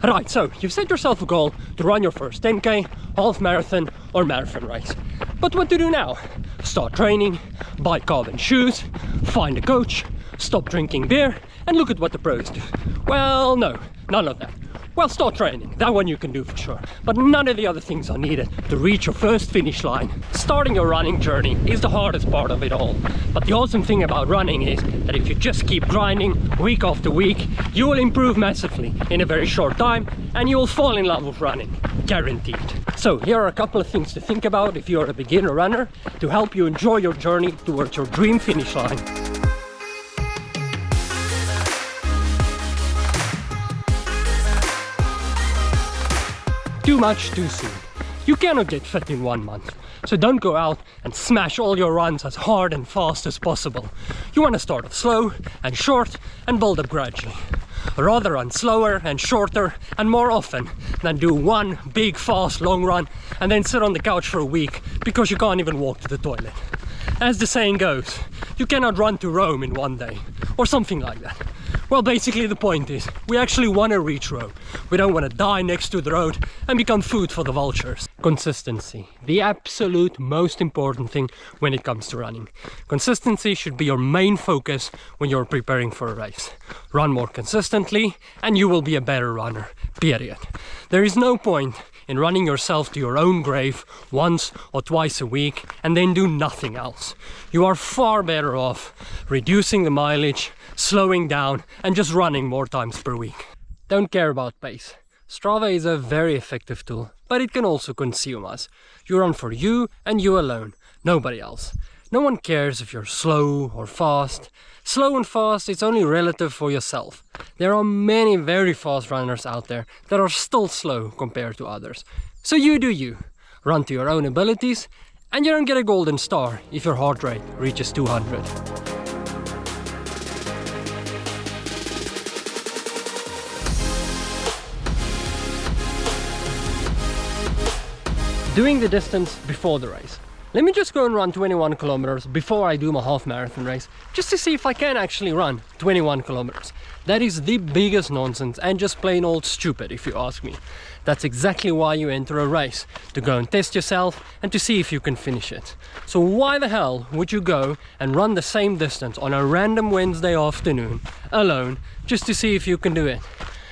Right, so you've set yourself a goal to run your first 10k, half marathon or marathon race. But what to do now? Start training, buy carbon shoes, find a coach, stop drinking beer, and look at what the pros do. Well, no, none of that. Well, start training, that one you can do for sure, but none of the other things are needed to reach your first finish line. Starting your running journey is the hardest part of it all, but the awesome thing about running is that if you just keep grinding week after week, you will improve massively in a very short time, and you will fall in love with running, guaranteed. So here are a couple of things to think about if you're a beginner runner to help you enjoy your journey towards your dream finish line. Too much too soon. You cannot get fit in 1 month, so don't go out and smash all your runs as hard and fast as possible. You want to start off slow and short and build up gradually. Rather run slower and shorter and more often than do one big fast long run and then sit on the couch for a week because you can't even walk to the toilet. As the saying goes, you cannot run to Rome in 1 day, or something like that. Well, basically the point is, we actually want to reach Rome. We don't want to die next to the road and become food for the vultures. Consistency, the absolute most important thing when it comes to running. Consistency should be your main focus when you're preparing for a race. Run more consistently and you will be a better runner, period. There is no point in running yourself to your own grave once or twice a week and then do nothing else. You are far better off reducing the mileage, slowing down and just running more times per week. Don't care about pace. Strava is a very effective tool, but it can also consume us. You run for you and you alone, nobody else. No one cares if you're slow or fast. Slow and fast, it's only relative for yourself. There are many very fast runners out there that are still slow compared to others. So you do you. Run to your own abilities and you don't get a golden star if your heart rate reaches 200. Doing the distance before the race. Let me just go and run 21 kilometers before I do my half marathon race, just to see if I can actually run 21 kilometers. That is the biggest nonsense and just plain old stupid, if you ask me. That's exactly why you enter a race, to go and test yourself and to see if you can finish it. So why the hell would you go and run the same distance on a random Wednesday afternoon, alone, just to see if you can do it?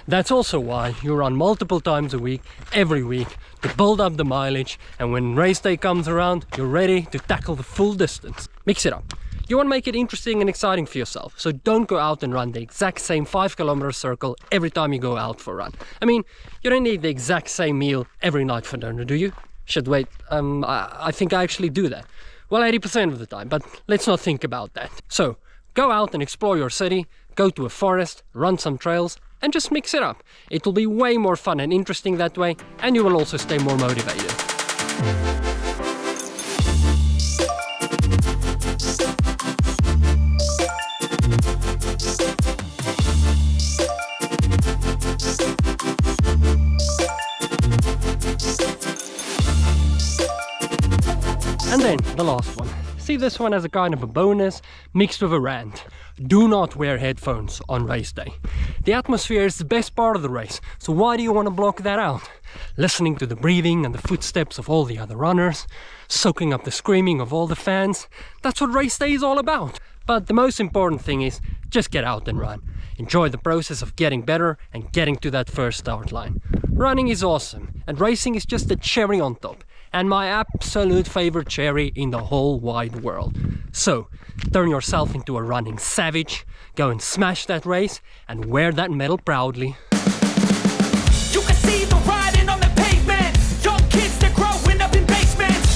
That's also why you run multiple times a week, every week, to build up the mileage, and when race day comes around, you're ready to tackle the full distance. Mix it up. You want to make it interesting and exciting for yourself, so don't go out and run the exact same 5-kilometer circle every time you go out for a run. I mean, you don't need the exact same meal every night for dinner, do you? Should wait, I think I actually do that. Well, 80% of the time, but let's not think about that. So, go out and explore your city, go to a forest, run some trails, and just mix it up. It will be way more fun and interesting that way, and you will also stay more motivated. And then the last one. See this one as a kind of a bonus mixed with a rant. Do not wear headphones on race day. The atmosphere is the best part of the race, so why do you want to block that out? Listening to the breathing and the footsteps of all the other runners, soaking up the screaming of all the fans, that's what race day is all about. But the most important thing is just get out and run. Enjoy the process of getting better and getting to that first start line. Running is awesome, and racing is just the cherry on top, and my absolute favorite cherry in the whole wide world. So, turn yourself into a running savage, go and smash that race, and wear that medal proudly.